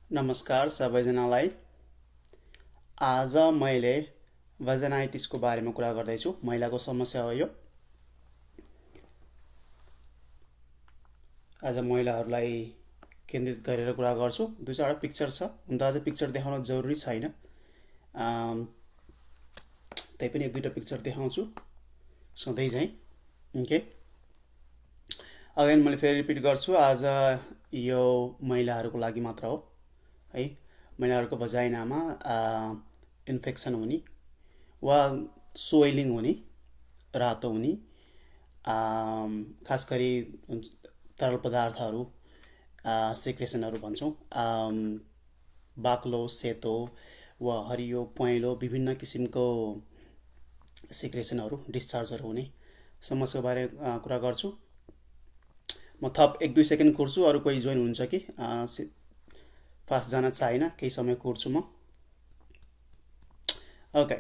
नमस्कार सबैजनालाई। आज मैले भजनाइटिसको बारेमा कुरा गर्दैछु। महिलाको समस्या हो यो। आज महिलाहरूलाई केन्द्रित गरेर कुरा गर्छु। दुई चारवटा पिक्चर छ, हुन त आज पिक्चर देखाउन जरुरी छैन, तैपनि एक दुईवटा पिक्चर देखाउँछु सधैँ चाहिँ। ओके, अगेन मैले फेरि रिपिट गर्छु, आज यो महिलाहरूको लागि मात्र हो है। महिलाहरूको भजाइनामा इन्फेक्सन हुने वा सोइलिङ हुने, रातो हुने, खास गरी तरल पदार्थहरू, सिक्रेसनहरू भन्छौँ, बाक्लो, सेतो वा हरियो, पहेँलो विभिन्न किसिमको सिक्रेसनहरू, डिस्चार्जहरू हुने समस्याको बारे कुरा गर्छु। म थप एक दुई सेकेन्ड कुर्छु, अरू कोही जोइन हुन्छ कि फास्ट जान चाहिन, केही समय कुर्छु म। ओके,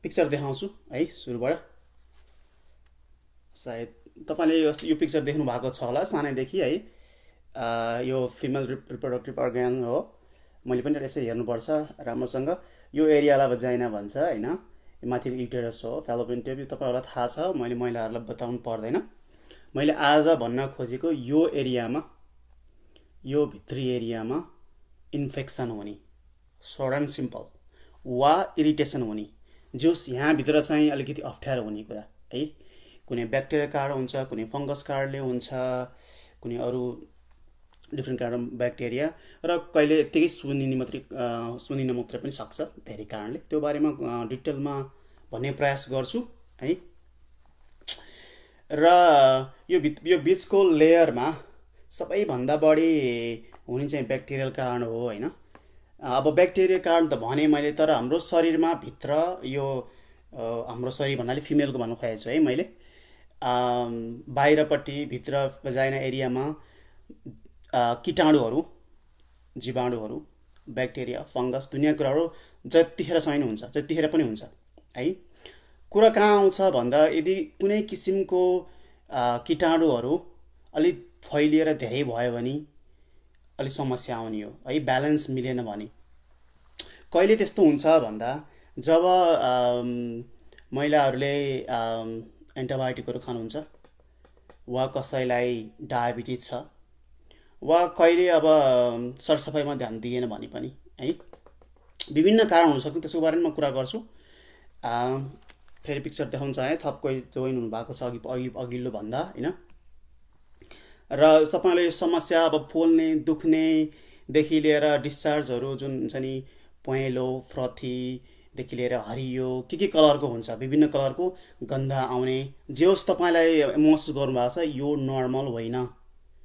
पिक्चर देखाउँछु है सुरुबाट। सायद तपाईँले यो पिक्चर देख्नु भएको छ होला सानैदेखि है। यो फिमेल रिप्रोडक्टिभ अर्गन हो। मैले पनि यसरी हेर्नुपर्छ राम्रोसँग। यो एरियालाई भजाइना भन्छ होइन, माथि युटेरस हो, फेलोपियन ट्युब, यो तपाईँहरूलाई थाहा छ, मैले महिलाहरूलाई बताउनु पर्दैन। मैले आज भन्न खोजेको यो एरियामा, यो भित्री एरियामा इन्फेक्सन हुने, सर्ट एन्ड सिम्पल, वा इरिटेसन हुने, जोस यहाँभित्र चाहिँ अलिकति अप्ठ्यारो हुने कुरा है। कुनै ब्याक्टेरिया कारण हुन्छ, कुनै फङ्गस कारणले हुन्छ, कुनै अरू डिफ्रेन्ट कारण ब्याक्टेरिया, र कहिले यत्तिकै सुनिन मात्रै पनि सक्छ धेरै कारणले। त्यो बारेमा डिटेलमा भन्ने प्रयास गर्छु है। र यो बिचको लेयरमा सबैभन्दा बढी हुने चाहिँ ब्याक्टेरियल कारण हो होइन। अब ब्याक्टेरिया कारण त भने मैले, तर हाम्रो शरीरमा भित्र यो हाम्रो शरीर भन्नाले फिमेलको भन्नु खोजेको छु है मैले। बाहिरपट्टि भित्र भजाइना एरियामा कीटाणुहरू, जीवाणुहरू, ब्याक्टेरिया, फङ्गस, दुनियाँ कुराहरू जतिखेर पनि हुन्छ है। कुरा कहाँ आउँछ भन्दा, यदि कुनै किसिमको कीटाणुहरू अलिक फैलिएर धेरै भयो भने अलिक समस्या आउने हो है, ब्यालेन्स मिलेन भने। कहिले त्यस्तो हुन्छ भन्दा, जब महिलाहरूले एन्टिबायोटिकहरू खानुहुन्छ, वा कसैलाई डायबिटिज छ, वा कहिले अब सरसफाइमा ध्यान दिएन भने पनि है, विभिन्न कारण हुनसक्छ। त्यसको बारेमा म कुरा गर्छु। फेरि पिक्चर देखाउन चाहे, थप कोही जोइन हुनुभएको छ अघिल्लो भन्दा होइन। र तपाईँले यो समस्या अब पोल्ने, दुख्नेदेखि लिएर डिस्चार्जहरू जुन हुन्छ नि, पहेँलो, फ्रथीदेखि लिएर हरियो के कलरको हुन्छ, विभिन्न कलरको गन्ध आउने, जे होस् तपाईँलाई महसुस गर्नुभएको छ यो नर्मल होइन,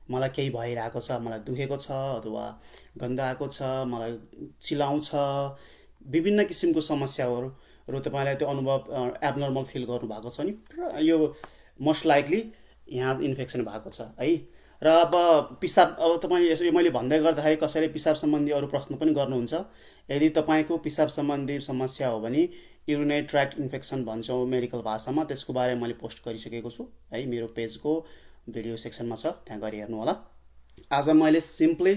मलाई केही भइरहेको छ, मलाई दुखेको छ, अथवा गन्ध आएको छ, मलाई चिलाउँछ, विभिन्न किसिमको समस्याहरू तपाईँलाई त्यो अनुभव एबनर्मल फिल गर्नुभएको छ नि, यो मोस्ट लाइकली यहाँ इन्फेक्सन भएको छ है। र अब पिसाब, अब तपाईँ यसो मैले भन्दै गर्दाखेरि कसैले पिसाब सम्बन्धी अरू प्रश्न पनि गर्नुहुन्छ। यदि तपाईँको पिसाब सम्बन्धी समस्या हो भने युरिनरी ट्र्याक्ट इन्फेक्सन भन्छौँ मेडिकल भाषामा, त्यसको बारेमा मैले पोस्ट गरिसकेको छु है, मेरो पेजको भिडियो सेक्सनमा छ, त्यहाँ गरी हेर्नु होला। आज मैले सिम्पली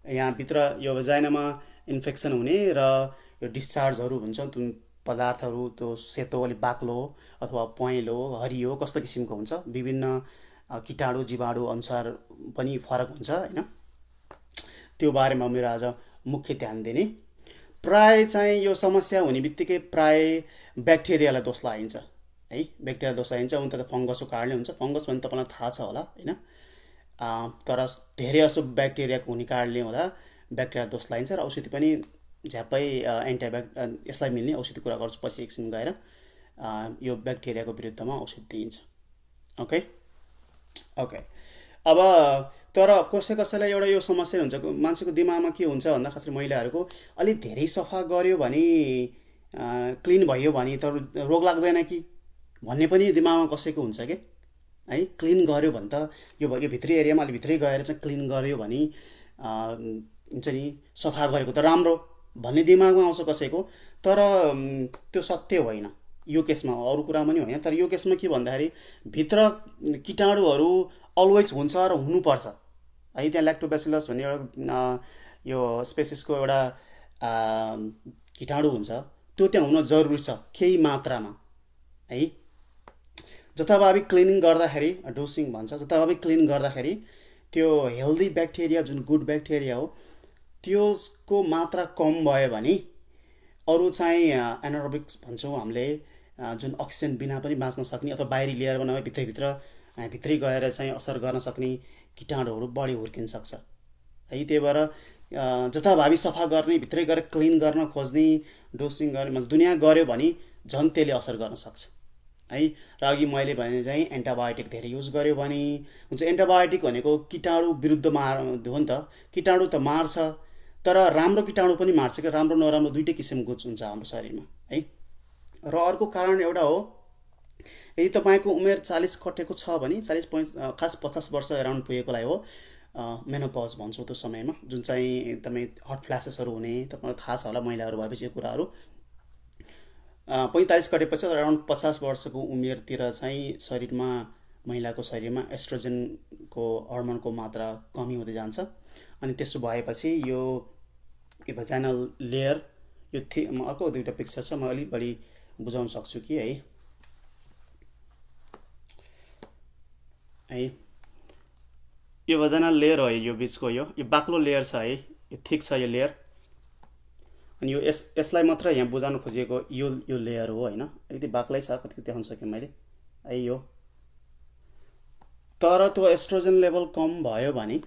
यहाँभित्र यो भजाइनामा इन्फेक्सन हुने र यो डिस्चार्जहरू हुन्छ जुन पदार्थहरू, त्यो सेतो, अलिक बाक्लो अथवा पहेँलो, हरियो कस्तो किसिमको हुन्छ, विभिन्न कीटाणु जीवाणु अनुसार पनि फरक हुन्छ होइन। त्यो बारेमा मेरो आज मुख्य ध्यान दिने। प्राय चाहिँ यो समस्या हुने बित्तिकै प्राय ब्याक्टेरियालाई दोष लगाइन्छ है, ब्याक्टेरिया दोष लगाइन्छ। उन त फङ्गसको कारणले हुन्छ, फङ्गस भने तपाईँलाई थाहा छ होला होइन। तर धेरै जसो ब्याक्टेरियाको हुने कारणले हुँदा ब्याक्टेरिया दोष लगाइन्छ, र औषधि पनि झ्याप्पै यसलाई मिल्ने औषधि कुरा गर्छु पछि एकछिन गएर। यो ब्याक्टेरियाको विरुद्धमा औषधि दिइन्छ। ओके, अब तर कसैलाई एउटा यो समस्या हुन्छ, मान्छेको दिमागमा के हुन्छ भन्दा, खासै महिलाहरूको अलिक धेरै सफा गर्यो भने, क्लिन भयो भने त रोग लाग्दैन कि भन्ने पनि दिमागमा कसैको हुन्छ कि है। क्लिन गर्यो भने त यो भित्री एरियामा अलिक भित्रै गएर चाहिँ क्लिन गर्यो भने हुन्छ नि, सफा गरेको त राम्रो भन्ने दिमागमा आउँछ कसैको। तर त्यो सत्य होइन यो केसमा, अरू कुरामा पनि होइन। तर यो केसमा के भन्दाखेरि, भित्र कीटाणुहरू अलवेज हुन्छ र हुनुपर्छ है। त्यहाँ ल्याक्टोब्यासिलस भन्ने एउटा यो स्पेसिसको एउटा कीटाणु हुन्छ, त्यो त्यहाँ हुन जरुरी छ केही मात्रामा है। जथाभावी क्लिनिङ गर्दाखेरि, डोसिङ भन्छ, जथाभावी क्लिन गर्दाखेरि त्यो हेल्दी ब्याक्टेरिया जुन गुड ब्याक्टेरिया हो त्यसको मात्रा कम भयो भने अरू चाहिँ एनारोबिक्स भन्छौँ हामीले, जुन अक्सिजन बिना पनि बाँच्न सक्ने अथवा बाहिरी लेयर नभए भित्रै गएर चाहिँ असर गर्न सक्ने कीटाणुहरू बढी हुर्किन सक्छ है। त्यही भएर जथाभावी सफा गर्ने, भित्रै गएर क्लिन गर्न खोज्ने, डोसिङ गर्ने दुनियाँ गऱ्यो भने झन् त्यसले असर गर्न सक्छ है। र अघि मैले भने चाहिँ एन्टिबायोटिक धेरै युज गर्यो भने हुन्छ। एन्टिबायोटिक भनेको कीटाणु विरुद्ध हो नि त, कीटाणु त मार्छ तर राम्रो कीटाणु पनि मार्छ कि, राम्रो नराम्रो दुइटै किसिमको हुन्छ हाम्रो शरीरमा है। र अर्को कारण एउटा हो, यदि तपाईँको उमेर 40 कटेको छ भने, 40 खास 50 वर्ष एराउन्ड पुगेकोलाई हो मेनोपज भन्छौँ त्यो समयमा, जुन चाहिँ एकदमै हट फ्ल्यासेसहरू हुने, तपाईँलाई थाहा छ होला महिलाहरू भएपछि यो कुराहरू। 45 कटेपछि अराउन्ड 50 वर्षको उमेरतिर चाहिँ शरीरमा, महिलाको शरीरमा एस्ट्रोजनको हर्मोनको मात्रा कमी हुँदै जान्छ। अनि त्यसो भएपछि यो भजाइनल लेयर, यो अर्को दुईवटा पिक्चर छ, म अलिक बढी बुझाउन सक्छु कि है। यो भजाइनल लेयर हो, यो बिचको यो बाक्लो लेयर छ है, यो थिक छ यो लेयर। अनि यो यसलाई मात्र यहाँ बुझाउन खोजिएको यो लेयर हो होइन। यदि बाक्लै छ, कति देखाउन सकेँ मैले है यो। तर त्यो एस्ट्रोजन लेभल कम भयो भने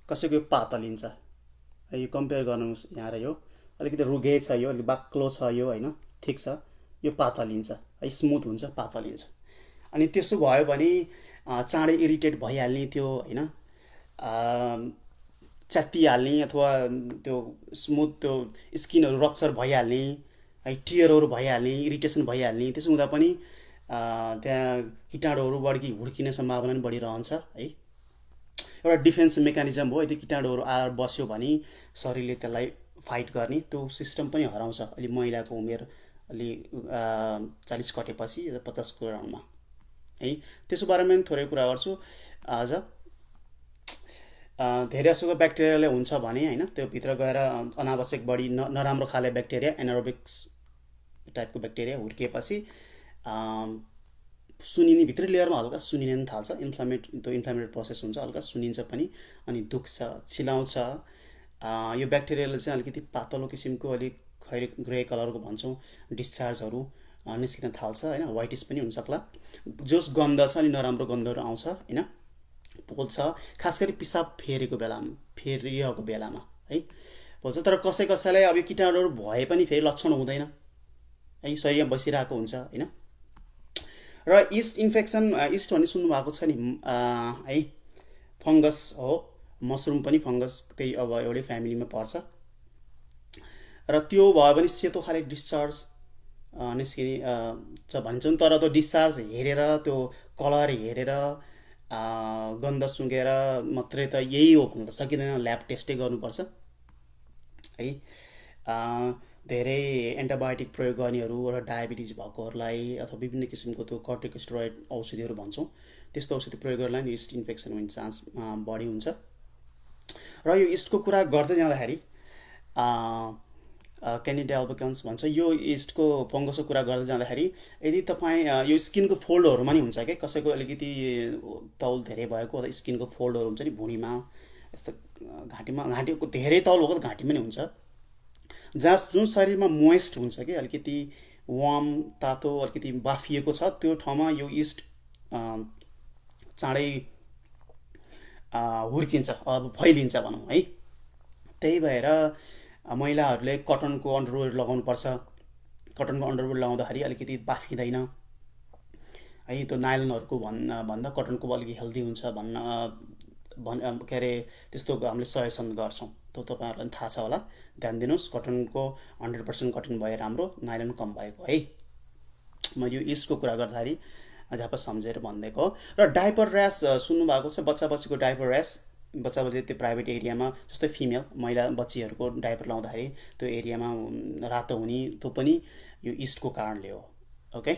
कसैको यो पातलिन्छ है। यो कम्पेयर गर्नुहोस् यहाँ र यो, अलिकति रुगे छ यो, अलिक बाक्लो छ यो होइन, ठिक छ, यो पातलिन्छ है, स्मुथ हुन्छ, पातलिन्छ। अनि त्यसो भयो भने चाँडै इरिटेट भइहाल्ने त्यो होइन, च्यात्तिहाल्ने अथवा त्यो स्मुथ त्यो स्किनहरू रप्चर भइहाल्ने है, टियरहरू भइहाल्ने, इरिटेसन भइहाल्ने, त्यसो हुँदा पनि त्यहाँ कीटाणुहरू बढी हुर्किने सम्भावना पनि बढिरहन्छ है। एउटा डिफेन्स मेकानिजम हो, यदि कीटाणुहरू आएर बस्यो भने शरीरले त्यसलाई फाइट गर्ने त्यो सिस्टम पनि हराउँछ। अलि महिलाको उमेर अलि 40 कटेपछि 50को राउन्डमा है। त्यसो बारेमा पनि थोरै कुरा गर्छु आज। धेरै जसो ब्याक्टेरियाले हुन्छ भने होइन, त्यो भित्र गएर अनावश्यक बढी नराम्रो खाले ब्याक्टेरिया, एनारोबिक्स टाइपको ब्याक्टेरिया हुर्किएपछि सुनिने, भित्री लेयरमा हल्का सुनिने पनि थाल्छ, त्यो इन्फ्लामेटरी प्रोसेस हुन्छ, हल्का सुनिन्छ पनि, अनि दुख्छ, छिलाउँछ। यो ब्याक्टेरियाले चाहिँ अलिकति पातलो किसिमको, अलिक खैरी ग्रे कलरको भन्छौँ, डिस्चार्जहरू निस्किन थाल्छ होइन, व्हाइटिस पनि हुनसक्ला। जोस गन्ध छ, अनि नराम्रो गन्धहरू आउँछ होइन, पोल्छ, खास गरी पिसाब फेरिरहेको बेलामा है पोल्छ। तर कसैलाई अब यो कीटाणुहरू भए पनि फेरि लक्षण हुँदैन है, शरीरमा बसिरहेको हुन्छ होइन। र इस्ट इन्फेक्सन, इस्ट भन्ने सुन्नुभएको छ नि है, फङ्गस हो, मसरुम पनि फङ्गस त्यही अब एउटै फ्यामिलीमा पर्छ। र त्यो भयो भने सेतो खाले डिस्चार्ज निस्किने भन्छौँ। तर त्यो डिस्चार्ज हेरेर, त्यो कलर हेरेर, गन्ध सुँघेर मात्रै त यही हो भन्न त सकिँदैन, ल्याब टेस्टै गर्नुपर्छ है। धेरै एन्टिबायोटिक प्रयोग गर्नेहरू र डायबिटिज भएकोहरूलाई अथवा विभिन्न किसिमको त्यो कर्टिकोस्टेरोइड औषधिहरू भन्छौँ, त्यस्तो औषधि प्रयोग गर्नलाई नि इस्ट इन्फेक्सन हुने चान्स बढी हुन्छ। र यो इस्टको कुरा गर्दै जाँदाखेरि क्यान्डिडा अल्बिकन्स भन्छ, यो इस्टको फङ्गसको कुरा गर्दै जाँदाखेरि यदि तपाईँ यो स्किनको फोल्डहरूमा नि हुन्छ कि, कसैको अलिकति तौल धेरै भएको अथवा स्किनको फोल्डहरू हुन्छ नि भुँडीमा, यस्तो घाँटीको धेरै तौल भएको त घाँटीमा नि हुन्छ, जहाँ जुन शरीरमा मोइस्ट हुन्छ कि, अलिकति वार्म, तातो, अलिकति बाफिएको छ, त्यो ठाउँमा यो इस्ट चाँडै हुर्किन्छ, अब फैलिन्छ भनौँ है। त्यही भएर महिलाहरूले कटनको अन्डरवेयर लगाउनुपर्छ। कटनको अन्डरवेयर लगाउँदाखेरि अलिकति बाफिँदैन है, त्यो नाइलनहरूको भन्दा कटनको अलिकति हेल्दी हुन्छ के अरे, त्यस्तो हामीले सजेसन गर्छौँ। त्यो तपाईँहरूलाई थाहा छ होला, ध्यान दिनुहोस्। कटनको 100% कटन भए राम्रो, नाइलन कम भएको है। म यो इस्टको कुरा गर्दाखेरि झ्याप सम्झेर भनिदिएको हो। र डाइपर ऱ्यास सुन्नुभएको छ, बच्चा बच्चीको डाइपर ऱ्यास, बच्चा बच्ची त्यो प्राइभेट एरियामा, जस्तै फिमेल महिला बच्चीहरूको डाइपर लाउँदाखेरि त्यो एरियामा रातो हुने, त्यो पनि यो इस्टको कारणले हो। ओके,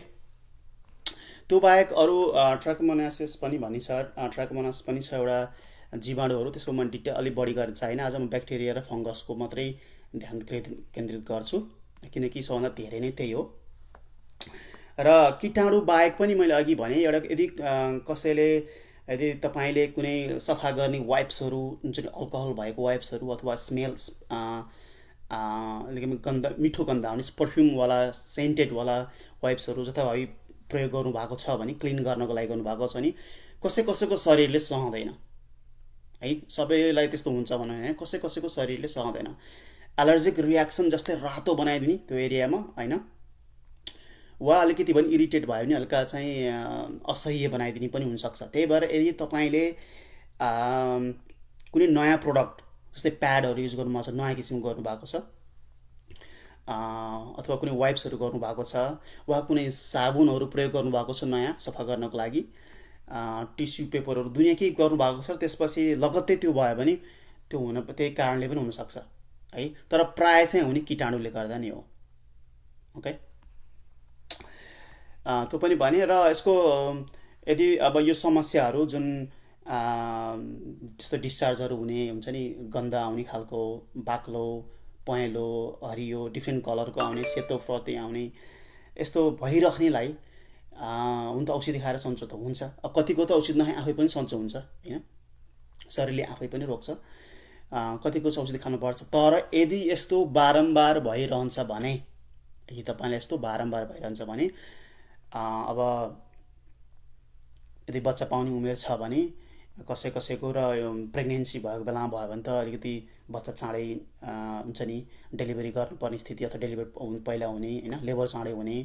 त्यो बाहेक अरू ट्राकोमोनासिस पनि भनिन्छ, ट्राकोमोनास पनि छ एउटा जीवाणुहरू, त्यसको म डिटेल अलिक बढी गर्न चाहिनँ। आज म ब्याक्टेरिया र फङ्गसको मात्रै ध्यान केन्द्रित गर्छु, किनकि सबभन्दा धेरै नै त्यही हो। र कीटाणु बाहेक पनि मैले अघि भने एउटा, यदि कसैले, यदि तपाईँले कुनै सफा गर्ने वाइप्सहरू, जुन चाहिँ अल्कोहल भएको वाइप्सहरू अथवा स्मेल्स गन्ध, मिठो गन्ध आउने पर्फ्युमवाला सेन्टेडवाला वाइप्सहरू जथाभावी प्रयोग गर्नुभएको छ भने, क्लिन गर्नको लागि गर्नुभएको छ भने कसैको शरीरले सहँदैन है। सबैलाई त्यस्तो हुन्छ भने होइन, कसैको शरीरले सहँदैन। एलर्जिक रियाक्सन जस्तै रातो बनाइदिने त्यो एरियामा होइन, वा अलिकति पनि इरिटेट भयो भने हल्का चाहिँ असह्य बनाइदिने पनि हुनसक्छ। त्यही भएर यदि तपाईँले कुनै नयाँ प्रडक्ट जस्तै प्याडहरू युज गर्नुभएको छ, नयाँ किसिमको गर्नुभएको छ, अथवा कुनै वाइप्सहरू गर्नुभएको छ, वा कुनै साबुनहरू प्रयोग गर्नुभएको छ नयाँ सफा गर्नको लागि, टिस्यु पेपरहरू दुनियाँ केही गर्नुभएको छ, त्यसपछि लगत्तै त्यो भयो भने त्यो हुन त्यही कारणले पनि हुनसक्छ है। तर प्रायः चाहिँ हुने कीटाणुले गर्दा नै हो। ओके, त्यो पनि भने। र यसको यदि अब यो समस्याहरू जुन जस्तो डिस्चार्जहरू हुने हुन्छ नि, गन्ध आउने खालको, बाक्लो, पहेँलो, हरियो, डिफ्रेन्ट कलरको आउने, सेतो फर्ती आउने, यस्तो भइराख्नेलाई हुन त औषधि खाएर सन्चो त हुन्छ। अब कतिको त औषधि नखाए आफै पनि सन्चो हुन्छ होइन, शरीरले आफै पनि रोक्छ। कतिको चाहिँ औषधि खानुपर्छ। तर यदि यस्तो बारम्बार भइरहन्छ भने, यदि तपाईँलाई यस्तो बारम्बार भइरहन्छ भने, अब यदि बच्चा पाउने उमेर छ भने, कसैको र प्रेग्नेन्सी भएको बेलामा भयो भने त अलिकति बच्चा चाँडै हुन्छ नि, डेलिभरी गर्नुपर्ने स्थिति अथवा डेलिभरी पहिला हुने होइन, लेबर चाँडै हुने,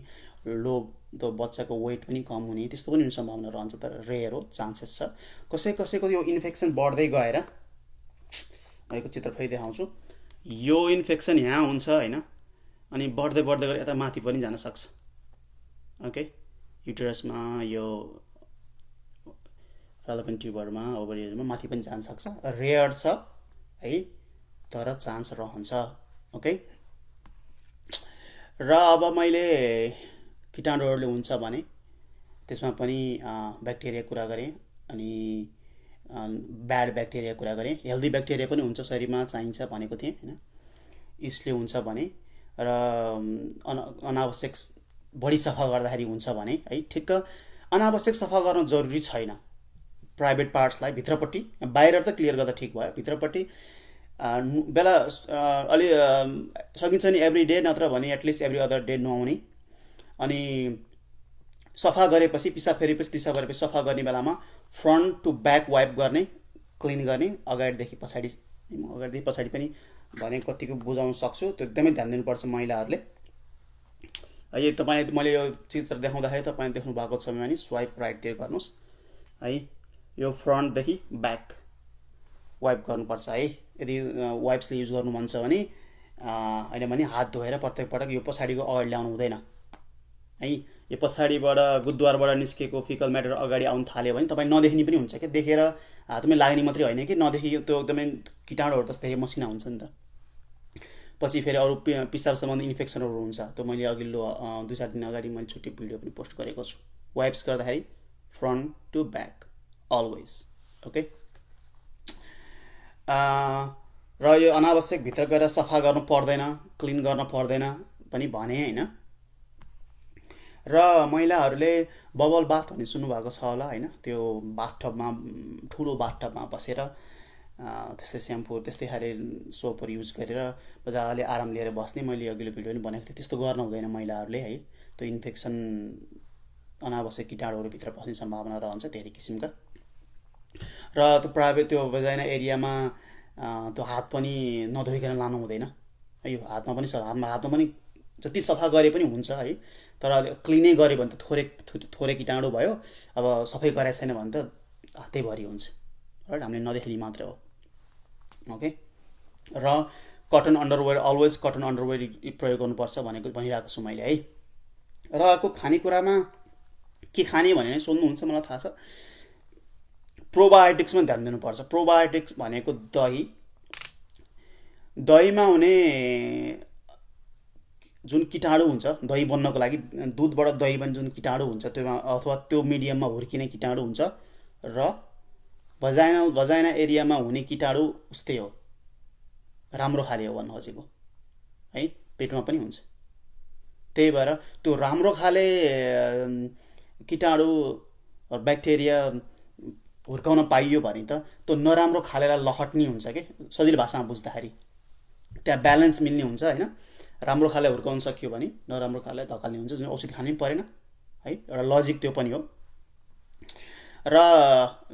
लो त बच्चाको वेट पनि कम हुने, त्यस्तो पनि सम्भावना रहन्छ। तर रेयर हो, चान्सेस छ। कसैको यो इन्फेक्सन बढ्दै गएर, यो चित्र फेरि देखाउँछु, यो इन्फेक्सन यहाँ हुन्छ होइन, अनि बढ्दै गएर यता माथि पनि जान सक्छ। ओके, युटेरसमा, यो फेलोपियन ट्युबरमा, ओभरियरमा माथि पनि जान सक्छ। रेयर छ है, तर चान्स रहन्छ। ओके, र अब मैले कीटाणुहरूले हुन्छ भने त्यसमा पनि ब्याक्टेरिया कुरा गरेँ, अनि ब्याड ब्याक्टेरिया कुरा गरेँ। हेल्दी ब्याक्टेरिया पनि हुन्छ शरीरमा, चाहिन्छ भनेको थिएँ होइन। यसले हुन्छ भने र अनावश्यक बढी सफा गर्दाखेरि हुन्छ भने है, ठिक्क अनावश्यक सफा गर्न जरुरी छैन। प्राइभेट पार्ट्सलाई भित्रपट्टि, बाहिर त क्लियर गर्दा ठिक भयो, भित्रपट्टि बेला अलि सकिन्छ नि एभ्री डे, नत्र भने एटलिस्ट एभ्री अदर डे नुहाउने। अनि सफा गरेपछि, पिसाब फेरेपछि, दिसा गरेपछि सफा गर्ने बेलामा फ्रन्ट टु ब्याक वाइप गर्ने, क्लिन गर्ने, अगाडिदेखि पछाडि पनि भने कतिको बुझाउन सक्छु, त्यो एकदमै ध्यान दिनुपर्छ महिलाहरूले। यो तपाईँ, मैले यो चित्र देखाउँदाखेरि तपाईँ देख्नु भएको छ भने स्वाइप राइटतिर गर्नुहोस् है। यो फ्रन्टदेखि ब्याक वाइप गर्नुपर्छ है। यदि वाइप्सले युज गर्नु मन छ भने, होइन भने हात धोएर प्रत्येक पटक यो पछाडिको अगाडि ल्याउनु हुँदैन है। यो पछाडिबाट गुद्वारबाट निस्केको फिकल म्याटर अगाडि आउनु थाल्यो भने तपाईँ नदेख्ने पनि हुन्छ क्या, देखेर हातमै लाग्ने मात्रै होइन कि, नदेखि त्यो एकदमै कीटाणुहरू त धेरै मसिना हुन्छ नि त, पछि फेरि अरू पिसाब सम्बन्धी इन्फेक्सनहरू हुन्छ। त्यो मैले अघिल्लो 2-4 दिन अगाडि मैले छुट्टी भिडियो पनि पोस्ट गरेको छु। वाइप्स गर्दाखेरि front to back always. Okay, र यो अनावश्यक भित्र गएर सफा गर्नु पर्दैन, क्लिन गर्न पर्दैन पनि भने होइन। र महिलाहरूले बबल बाथ भन्ने सुन्नुभएको छ होला होइन, त्यो बाथटबमा, ठुलो बाथटबमा बसेर त्यस्तै स्याम्पू, त्यस्तै खाले सोपहरू युज गरेर मजाले आराम लिएर बस्ने, मैले अघिल्लो भिडियो पनि भनेको थिएँ। त्यस्तो गर्न हुँदैन महिलाहरूले है, त्यो इन्फेक्सन, अनावश्यक कीटाणुहरू भित्र पस्ने सम्भावना रहन्छ धेरै किसिमका। र त्यो प्राइभेट त्यो भजाइना एरियामा त्यो हात पनि नधोइकन लानु हुँदैन है। यो हातमा पनि जति सफा गरे पनि हुन्छ है, तर क्लिनै गऱ्यो भने त थोरै कीटाणु भयो। अब सफै गराएको छैन भने त हातैभरि हुन्छ राइट, हामीले नदेख्ने मात्रै हो। ओके, र cotton underwear, always cotton underwear प्रयोग गर्नुपर्छ भनिरहेको छु मैले है। र अर्को खानेकुरामा के खाने भनेर सोध्नुहुन्छ, मलाई थाहा छ। प्रोबायोटिक्समा ध्यान दिनुपर्छ। प्रोबायोटिक्स भनेको दहीमा हुने जुन कीटाणु हुन्छ, दही बन्नको लागि दुधबाट दही बन्ने जुन कीटाणु हुन्छ, त्योमा अथवा त्यो मिडियममा हुर्किने कीटाणु हुन्छ, र भजाइना एरियामा हुने कीटाणु उस्तै हो, राम्रो खाले हो भन्न खोजेको है, पेटमा पनि हुन्छ। त्यही भएर त्यो राम्रो खाले कीटाणु ब्याक्टेरिया हुर्काउन पाइयो भने त त्यो नराम्रो खालेलाई लखट्नी हुन्छ कि, सजिलो भाषामा बुझ्दाखेरि त्यहाँ ब्यालेन्स मिल्ने हुन्छ होइन। राम्रो खाले हुर्काउन सकियो भने नराम्रो खाले धकाल्ने हुन्छ, जुन औषधि खानै परेन है, एउटा लजिक त्यो पनि हो। र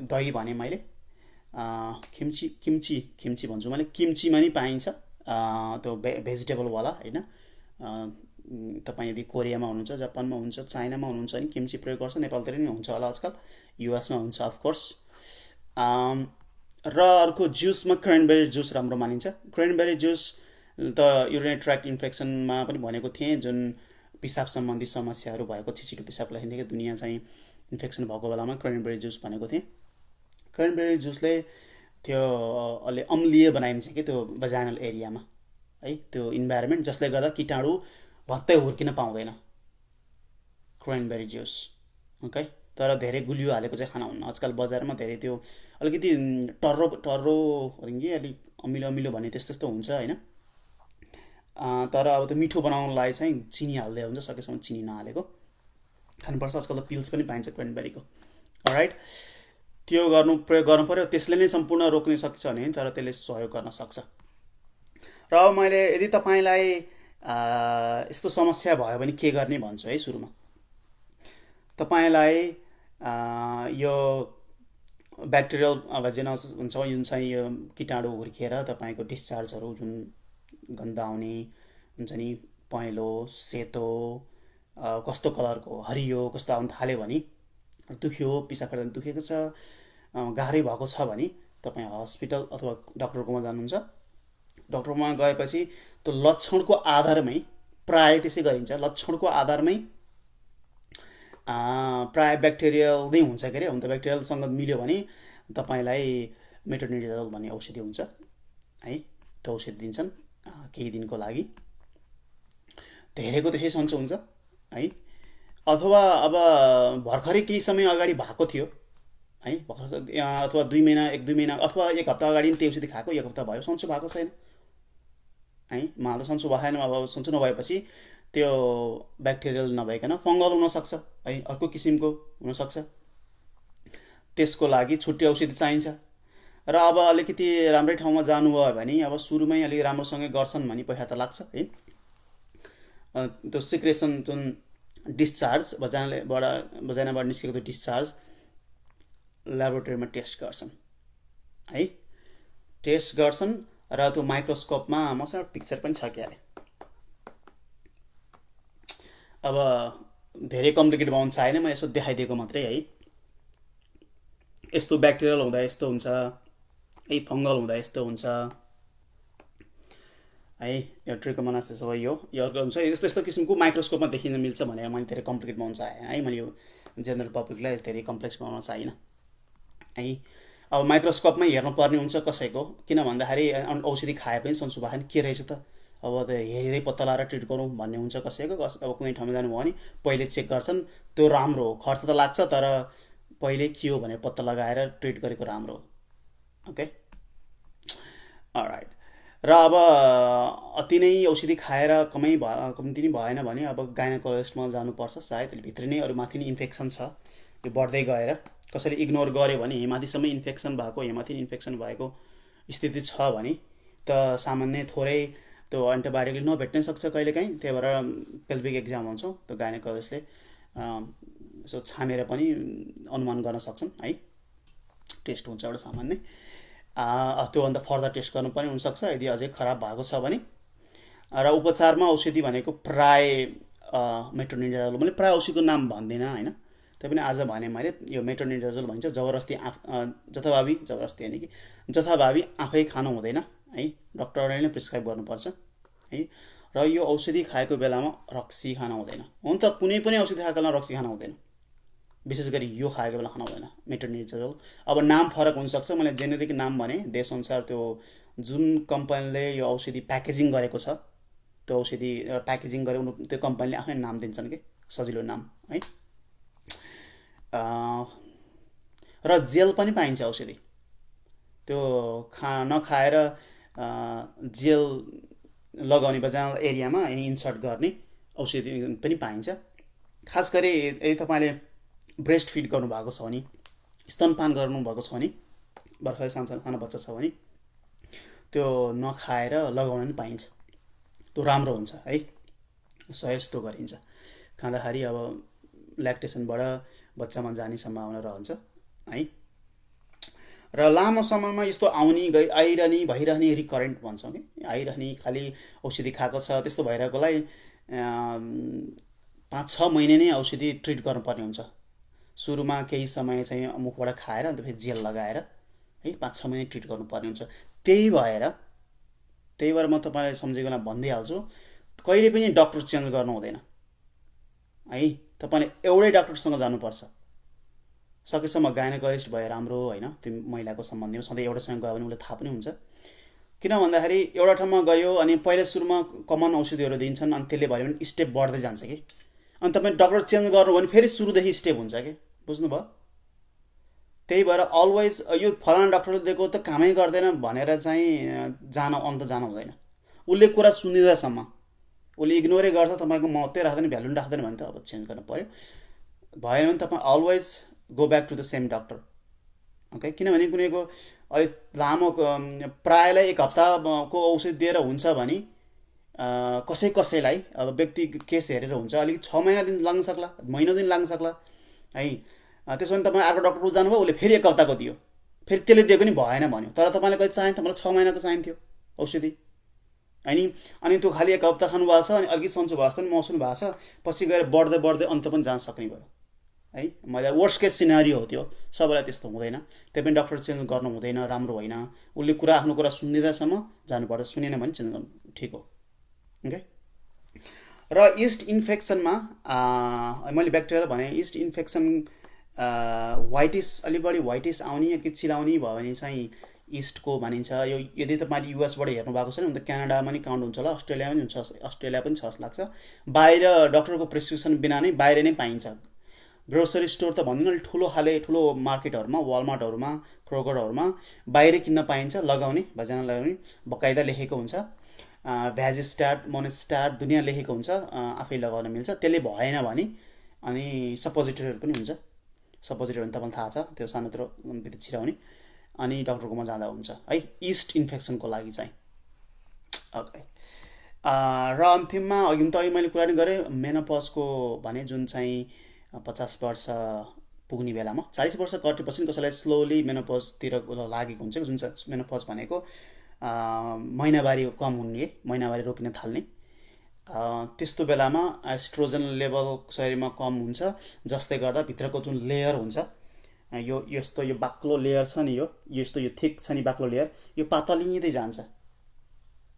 दही भने मैले खिम्ची खिम्ची खिम्ची भन्छु मैले, किम्चीमा नि पाइन्छ त्यो भेजिटेबलवाला होइन। तपाईँ यदि कोरियामा हुनुहुन्छ, जापानमा हुनुहुन्छ, चाइनामा हुनुहुन्छ भने किम्ची प्रयोग गर्छ, नेपालतिर नि हुन्छ होला आजकल, युएसमा हुन्छ अफकोर्स। र अर्को जुसमा क्रेनबेरी जुस राम्रो मानिन्छ। क्रेनबेरी जुस त युरिनरी ट्र्याक्ट इन्फेक्सनमा पनि भनेको थिएँ, जुन पिसाब सम्बन्धी समस्याहरू भएको, छिटो पिसाब लाग्ने कि दुनियाँ चाहिँ इन्फेक्सन भएको बेलामा क्रेनबेरी जुस भनेको थिएँ। क्रेनबेरी जुसले त्यो अलि अम्लीय बनाइन्छ कि त्यो भजाइनल एरियामा है, त्यो इन्भाइरोमेन्ट, जसले गर्दा कीटाणु भत्तै हुर्किन पाउँदैन क्रेनबेरी जुस। ओके, तर धेरै गुलियो हालेको चाहिँ खाना हुन्न। आजकल बजारमा धेरै त्यो अलिकति टर्रो टर्रो कि अलिक अमिलो अमिलो भन्ने त्यस्तो त्यस्तो हुन्छ होइन। तर अब त्यो मिठो बनाउनलाई चाहिँ चिनी हाल्दै हुन्छ, सकेसम्म चिनी नहालेको खानुपर्छ। आजकल त पिल्स पनि पाइन्छ क्रेनबेरीको। राइट, त्यो प्रयोग गर्नु पर्यो। त्यसले नै सम्पूर्ण रोक्न सक्छ भने, तर त्यसले सहयोग गर्न सक्छ। र अब मैले यदि तपाईँलाई यस्तो समस्या भयो भने के गर्ने भन्छु है। सुरुमा तपाईँलाई यो ब्याक्टेरियल भेजिनस हुन्छ, जुन चाहिँ यो कीटाणु हुर्किएर तपाईँको डिस्चार्जहरू जुन गन्ध आउने हुन्छ नि, पहेँलो सेतो कस्तो कलरको, हरियो कस्तो आउनु थाल्यो भने, दुख्यो, पिसाब गर्दा दुखेको छ, गाह्रै भएको छ भने तपाईँ हस्पिटल अथवा डक्टरकोमा जानुहुन्छ। डक्टरमा गएपछि त्यो लक्षणको आधारमै, प्राय त्यसै गरिन्छ, लक्षणको आधारमै प्राय ब्याक्टेरियल नै हुन्छ के अरे। हुन त ब्याक्टेरियलसँग मिल्यो भने तपाईँलाई मेट्रोनिडाजोल भन्ने औषधि हुन्छ है, त्यो औषधि दिन्छन् केही दिनको लागि। धेरैको त्यसै सन्चो हुन्छ है। अथवा अब भर्खरै केही समय अगाडि भएको थियो है, अथवा 2 महिना 1-2 महिना अथवा 1 हप्ता अगाडि त्यही औषधि खाएको, 1 हप्ता भयो सन्चो भएको छैन है, मलाई त सन्चो भएन। अब सन्चो नभएपछि त्यो ब्याक्टेरियल नभइकन फङ्गल हुनसक्छ है, अर्को किसिमको हुनसक्छ। त्यसको लागि छुट्टै औषधि चाहिन्छ। र अब अलिकति राम्रै ठाउँमा जानुभयो भने, अब सुरुमै अलिक राम्रोसँगै गर्छन् भने पैसा त लाग्छ है। त्यो सिक्रेसन जुन डिस्चार्ज भजाइनाबाट निस्केको त्यो डिस्चार्ज ल्याबोरेटरीमा टेस्ट गर्छन् है, टेस्ट गर्छन्। र त्यो माइक्रोस्कोपमा मसँग पिक्चर पनि छ क्या अरे। अब धेरै कम्प्लिकेट बनाउनु छैन, म यसो देखाइदिएको मात्रै है। यस्तो ब्याक्टेरियल हुँदा यस्तो हुन्छ है, फङ्गल हुँदा यस्तो हुन्छ है, यो ट्रिकोमोनासिस हो, यो अर्को हुन्छ। यस्तो यस्तो किसिमको माइक्रोस्कोपमा देखिन मिल्छ भने मैले धेरै कम्प्लिकेट बनाउनु चाहेँ है, मैले यो जेनरल पब्लिकलाई धेरै कम्प्लेक्स बनाउन चाहिनँ है। अब माइक्रोस्कोपमै हेर्नुपर्ने हुन्छ कसैको, किन भन्दाखेरि औषधि खाए पनि सन्चो भएन के रहेछ त, अब त हेरेरै पत्ता लगाएर ट्रिट गरौँ भन्ने हुन्छ कसैको। अब कुनै ठाउँमा जानुभयो भने पहिले चेक गर्छन्, त्यो राम्रो हो। खर्च त लाग्छ, तर पहिले के हो भनेर पत्ता लगाएर ट्रिट गरेको राम्रो हो। Okay, all right. र अब अति नै औषधि खाएर कम्ती नै भएन भने अब गाइनोकोलोजिस्टमा जानुपर्छ सायद। भित्र नै अरू माथि नै इन्फेक्सन छ, यो बढ्दै गएर कसैले इग्नोर गर्यो भने हेमाथिसम्म इन्फेक्सन भएको, हेमाथि इन्फेक्सन भएको स्थिति छ भने त सामान्य थोरै त्यो एन्टिबायोटिकले नभेट्नै सक्छ कहिलेकाहीँ। त्यही भएर पेल्भिक एक्जाम हुन्छ, त्यो गाइनोकोलोजिस्टले यसो छामेर पनि अनुमान गर्न सक्छन् है। टेस्ट हुन्छ एउटा सामान्य, त्योभन्दा फर्दर टेस्ट गर्नु पनि हुनसक्छ यदि अझै खराब भएको छ भने। र उपचारमा औषधि भनेको प्राय मेट्रोनिडाजोल, मैले प्राय औषधिको नाम भन्दिनँ होइन, त्यही पनि आज भने मैले यो मेट्रोनिडाजोल भन्छ। जबरजस्ती जथाभावी, जबरजस्ती होइन कि जथाभावी आफै खानु हुँदैन है, डक्टरले नै प्रिस्क्राइब गर्नुपर्छ है। र यो औषधि खाएको बेलामा रक्सी खान हुँदैन। हुन त कुनै पनि औषधि खाएको बेलामा रक्सी खान हुँदैन, विशेष गरी यो खाएको बेला खान हुँदैन मेट्रोनिडाजोल। अब नाम फरक हुनसक्छ, मैले जेनेरिक नाम भने देशअनुसार त्यो जुन कम्पनीले यो औषधि प्याकेजिङ गरेको छ, त्यो औषधि प्याकेजिङ गरेको त्यो कम्पनीले आफ्नै नाम दिन्छन् कि, सजिलो नाम है। र जेल पनि पाइन्छ औषधि त्यो नखाएर जेल लगाउने बजाल एरियामा इन्सर्ट गर्ने औषधि पनि पाइन्छ। खास गरी यदि तपाईँले ब्रेस्ट फिड गर्नुभएको छ भने, स्तनपान गर्नुभएको छ भने, भर्खरै सानो बच्चा छ भने त्यो नखाएर लगाउन पनि पाइन्छ। त्यो राम्रो हुन्छ है, सजेस्ट त्यो गरिन्छ। खाँदाखेरि अब ल्याक्टेसनबाट बच्चामा जाने सम्भावना रहन्छ है। र लामो समयमा यस्तो आइरहने भइरहने रिकरेन्ट भन्छौँ कि आइरहने खालि औषधि खाएको छ त्यस्तो भइरहेकोलाई 5-6 महिने नै औषधि ट्रिट गर्नुपर्ने हुन्छ। सुरुमा केही समय चाहिँ मुखबाट खाएर अन्त फेरि जेल लगाएर है 5-6 महिने ट्रिट गर्नुपर्ने हुन्छ। त्यही भएर म तपाईँलाई सम्झेकोलाई भनिदिइहाल्छु, कहिले पनि डक्टर चेन्ज गर्नु हुँदैन है। तपाईँले एउटै डक्टरसँग जानुपर्छ। सकेसम्म गाइनोकोलोजिस्ट भए राम्रो होइन, महिलाको सम्बन्धमा सधैँ एउटासँग गयो भने उसलाई थाहा पनि हुन्छ। किन भन्दाखेरि एउटा ठाउँमा गयो अनि पहिला सुरुमा कमन औषधिहरू दिन्छन् अनि त्यसले भयो भने स्टेप बढ्दै जान्छ कि, अनि तपाईँ डक्टर चेन्ज गर्नु भने फेरि सुरुदेखि स्टेप हुन्छ कि, बुझ्नुभयो? त्यही भएर अलवेज यो फलाना डक्टरले दिएको त कामै गर्दैन भनेर चाहिँ अन्त जानु हुँदैन। उसले कुरा सुनिँदासम्म, उसले इग्नोरै गर्छ, तपाईँको महत्त्वै राख्दैन, भ्यालु पनि राख्दैन भने त अब चेन्ज गर्नु पऱ्यो। भएन भने तपाईँ always go back to the same doctor. Okay, किनभने कुनैको अलिक लामो प्रायलाई 1 हप्ताको औषधि दिएर हुन्छ भने कसैलाई अब व्यक्ति केस हेरेर हुन्छ, अलिक 6 महिना दिन लाग्न सक्ला, महिना दिन लाग्न सक्ला है। त्यसो भने तपाईँ अर्को डक्टर जानुभयो, उसले फेरि 1 हप्ताको दियो, फेरि त्यसले दिएको नि भएन भन्यो, तर तपाईँलाई कति चाहिन्थ्यो? मलाई 6 महिनाको चाहिन्थ्यो औषधि अनि त्यो खालि 1 हप्ता खानुभएको छ अनि अघि सन्चो भएको पनि महसुस भएको छ, पछि गएर बढ्दै अन्त पनि जान सक्ने भयो है। मैले वर्स्ट केस सिनारियो हो त्यो, सबैलाई त्यस्तो हुँदैन। त्यही पनि डक्टर चेन्ज गर्नु हुँदैन, राम्रो होइन। उसले आफ्नो कुरा सुनिदिँदासम्म जानुपर्छ, सुनेन भने चेन्ज गर्नु ठिक हो। ओके। र इस्ट इन्फेक्सनमा मैले ब्याक्टेरियल भने, इस्ट इन्फेक्सन व्हाइटिस अलिक बढी व्हाइटिस आउने या चिलाउने भयो भने चाहिँ इस्टको भनिन्छ। यो यदि तपाईँले युएसबाट हेर्नु भएको छ भने त क्यानाडामा नि काउन्ट हुन्छ होला, अस्ट्रेलिया पनि हुन्छ, अस्ट्रेलिया पनि छ जस्तो लाग्छ। बाहिर डक्टरको प्रेसक्रिप्सन बिना नै बाहिर नै पाइन्छ। ग्रोसरी स्टोर त भन्दिनँ, ठुलो मार्केटहरूमा, वालमार्टहरूमा, क्रोगरहरूमा बाहिरै किन्न पाइन्छ। लगाउने भजना लगाउने बकाइदा लेखेको हुन्छ, भ्याजिस्टाट, मोनिस्टाट दुनियाँ लेखेको हुन्छ, आफै लगाउन मिल्छ। त्यसले भएन भने अनि सपोजिटरीहरू पनि हुन्छ। सपोजिटरी भने तपाईँलाई थाहा छ, त्यो सानोतिर भित्र छिराउने, अनि डक्टरकोमा जाँदा हुन्छ है इस्ट इन्फेक्सनको लागि चाहिँ। ओके। र अन्तिममा अघि मैले कुरा नि गरेँ मेनोपजको भने, जुन चाहिँ 50 वर्ष पुग्ने बेलामा, 40 वर्ष कटेपछि कसैलाई स्लोली मेनोपजतिर लागेको हुन्छ। जुन चाहिँ मेनोपज भनेको महिनावारी कम हुने, महिनावारी रोकिन थाल्ने, त्यस्तो बेलामा एस्ट्रोजन लेभल शरीरमा कम हुन्छ, जसले गर्दा भित्रको जुन लेयर हुन्छ, यो बाक्लो लेयर छ नि, यो थिक छ नि बाक्लो लेयर, यो पातलिँदै जान्छ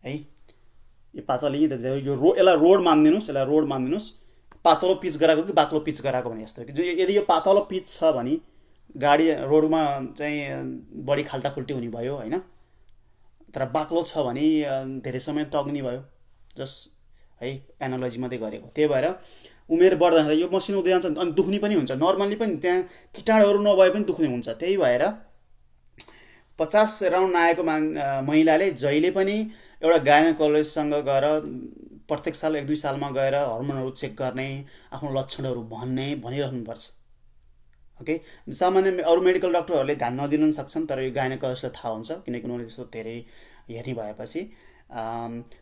है। यो पातलिँदै जान्छ। यसलाई रोड मानिदिनुहोस्, पातलो पिच गराएको कि बाक्लो पिच गराएको भने जस्तो। यदि यो पातलो पिच छ भने गाडी रोडमा चाहिँ बढी खाल्टाखुल्टी हुने भयो होइन, तर बाक्लो छ भने धेरै समय टग्ने भयो, जस्ट है एनालोजी मात्रै गरेको। त्यही भएर उमेर बढ्दा यो मसिनो हुँदै जान्छ अनि दुख्ने पनि हुन्छ। नर्मल्ली पनि त्यहाँ किटाणुहरू नभए पनि दुख्ने हुन्छ। त्यही भएर 50 राउन्ड नआएको महिलाले जहिले पनि एउटा गाइनोकोलोजिस्टसँग गएर प्रत्येक साल 1-2 सालमा गएर हर्मोनहरू चेक गर्ने, आफ्नो लक्षणहरू भनिराख्नुपर्छ। ओके। सामान्य अरू मेडिकल डक्टरहरूले ध्यान नदिन सक्छन्, तर यो गाइनोकोलोजिस्टलाई थाहा हुन्छ, किनकि उनीहरूले त्यस्तो धेरै हेर्ने भएपछि।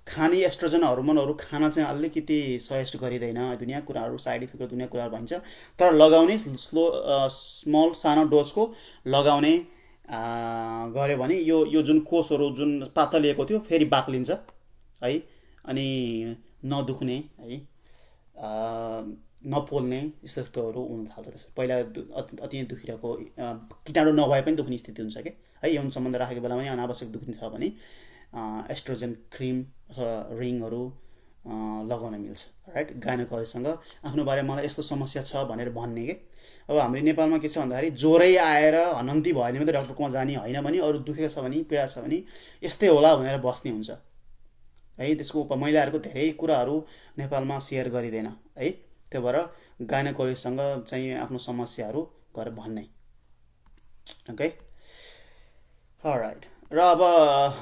खाने एस्ट्रोजन हर्मोनहरू खान चाहिँ अलिकति सजेस्ट गरिँदैन, दुनियाँ कुराहरू साइड इफेक्ट दुनियाँ कुराहरू भन्छ, तर लगाउने स्मल सानो डोजको लगाउने गऱ्यो भने यो जुन कोषहरू जुन पातलिएको थियो फेरि बाक्लिन्छ है, अनि नदुख्ने है, नपोल्ने यस्तोहरू हुन थाल्छ। त्यसपछि पहिला अति नै दुखिरहेको, किटाणु नभए पनि दुख्ने स्थिति हुन्छ कि है। यौन सम्बन्ध राखेको बेलामा पनि अनावश्यक दुख्ने छ भने एस्ट्रोजन क्रिम अथवा रिङहरू लगाउन मिल्छ राइट। गाइनोकोलोजिस्टसँग आफ्नो बारेमा मलाई यस्तो समस्या छ भनेर भन्ने कि। अब हाम्रो नेपालमा के छ भन्दाखेरि ज्वरै आएर हनन्ती भयो भने मात्रै डक्टरकोमा जाने होइन, भने अरू दुखेको छ भने, पीडा छ भने यस्तै होला भनेर बस्ने हुन्छ है। त्यसको महिलाहरूको धेरै कुराहरू नेपालमा सेयर गरिँदैन है। त्यही भएर गाइनोकोलोजिस्टसँग चाहिँ आफ्नो समस्याहरू गएर भन्ने। ओके। अलराइट। र अब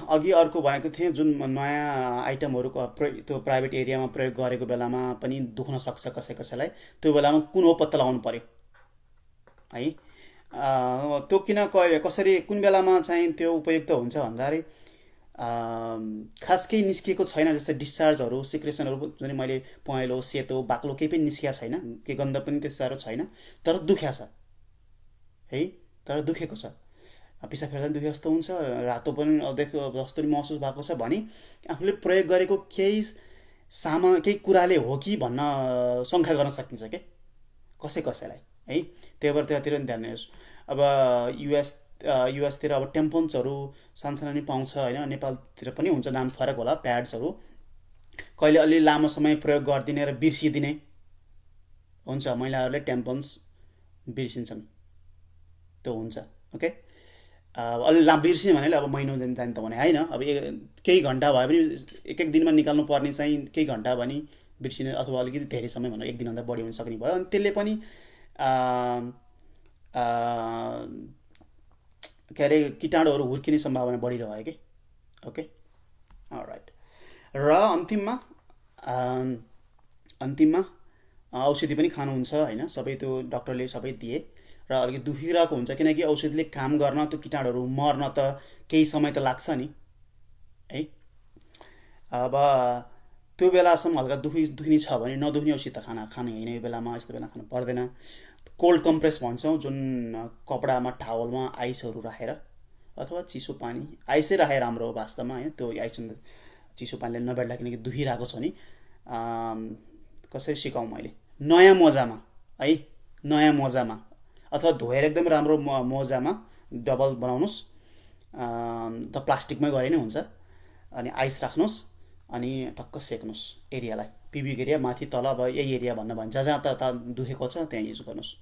अघि अर्को भनेको थिएँ जुन नयाँ आइटमहरूको त्यो प्राइभेट एरियामा प्रयोग गरेको बेलामा पनि दुख्न सक्छ कसै कसैलाई, त्यो बेलामा कुन हो पत्ता लगाउनु पर्यो है। त्यो किन कहिले कसरी कुन बेलामा चाहिँ त्यो उपयुक्त हुन्छ भन्दाखेरि खास केही निस्किएको छैन, जस्तै डिस्चार्जहरू सिक्रेसनहरू जुन मैले पहेँलो सेतो बाक्लो केही पनि निस्किएको छैन, के गन्ध पनि त्यस्तो साह्रो छैन, तर दुख्या छ है, तर दुखेको छ, पिसाब फेर्दा पनि दुखे जस्तो हुन्छ, रातो पनि देख्यो जस्तो नि महसुस भएको छ भने आफूले प्रयोग गरेको केही केही कुराले हो कि भन्न शङ्का गर्न सकिन्छ के कसै कसैलाई है। त्यही भएर त्यतातिर पनि ध्यान दिनुहोस्। अब युएस युएसतिर अब टेम्पोन्सहरू सानसानो नि पाउँछ होइन, नेपालतिर पनि हुन्छ, नाम फरक होला, प्याड्सहरू कहिले अलि लामो समय प्रयोग गरिदिने र बिर्सिदिने हुन्छ, महिलाहरूले टेम्पोन्स बिर्सिन्छन्, त्यो हुन्छ ओके। अलि बिर्सिने भनेले अब महिनौ जाने त भने होइन, अब केही घन्टा भए पनि एक एक दिनमा निकाल्नु पर्ने चाहिँ केही घन्टा भने बिर्सिने, अथवा अलिकति धेरै समय भनेर एक दिनभन्दा बढी हुन सक्ने भयो, अनि त्यसले पनि के अरे कीटाणुहरू हुर्किने सम्भावना बढिरह्यो कि ओके। अलराइट। र अन्तिममा अन्तिममा औषधि पनि खानुहुन्छ होइन, सबै त्यो डक्टरले सबै दिए र अलिकति दुखिरहेको हुन्छ, किनकि औषधिले काम गर्न त्यो कीटाणुहरू मर्न त केही समय त लाग्छ नि है। अब त्यो बेलासम्म हल्का दुख्ने छ भने नदुख्ने औषधि त खाने होइन, यो बेलामा यस्तो बेला खानु पर्दैन। कोल्ड कम्प्रेस भन्छौँ, जुन कपडामा टावलमा आइसहरू राखेर अथवा चिसो पानी, आइसै राखेर राम्रो हो वास्तवमा होइन, त्यो आइस चिसो पानीले नभेट्ला, किनकि दुखिरहेको छ नि। कसरी सिकाउँ मैले, नयाँ मोजामा है, नयाँ मोजामा अथवा धोएर एकदम राम्रो मोजामा डबल बनाउनुहोस्, त प्लास्टिकमै गरे नै हुन्छ, अनि आइस राख्नुहोस् अनि टक्क सेक्नुहोस् एरियालाई, पिबिक एरिया माथि तल, अब यही एरिया भन्न भन्छ, जहाँ जहाँ दुखेको छ त्यहाँ युज गर्नुहोस्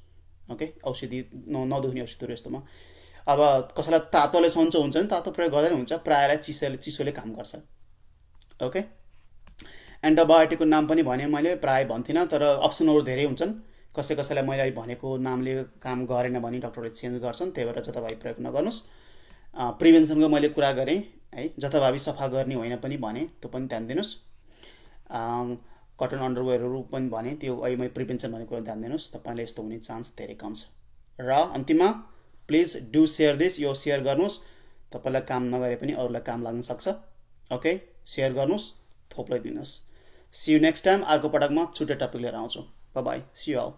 ओके। औषधि नदुख्ने औषधिहरू यस्तोमा अब कसैलाई तातोले सन्चो हुन्छ नि, तातो प्रयोग गर्दा नि हुन्छ, प्रायःलाई चिसोले काम गर्छ ओके। एन्टिबायोटिकको नाम पनि भने मैले, प्रायः भन्थिनँ, तर अप्सनहरू धेरै हुन्छन्, कसै कसैलाई मैले भनेको नामले काम गरेन भने डक्टरले चेन्ज गर्छन्, त्यही भएर जताभावी प्रयोग नगर्नुहोस्। प्रिभेन्सनको मैले कुरा गरेँ है, जताभावी सफा गर्ने होइन पनि भने, त्यो पनि ध्यान दिनुहोस्। कटन अन्डरवेयरहरू पनि भने, त्यो अहिले मैले प्रिभेन्सन भन्ने कुरा ध्यान दिनुहोस्, तपाईँले यस्तो हुने चान्स धेरै कम छ। र अन्तिममा प्लिज डु सेयर दिस, यो सेयर गर्नुहोस्, तपाईँलाई काम नगरे पनि अरूलाई काम लाग्न सक्छ ओके। सेयर गर्नुहोस्, थोप्लै दिनुहोस्। सी यु नेक्स्ट टाइम, अर्को पटकमा छुट्टै टपिक लिएर आउँछु। Bye bye, see you all.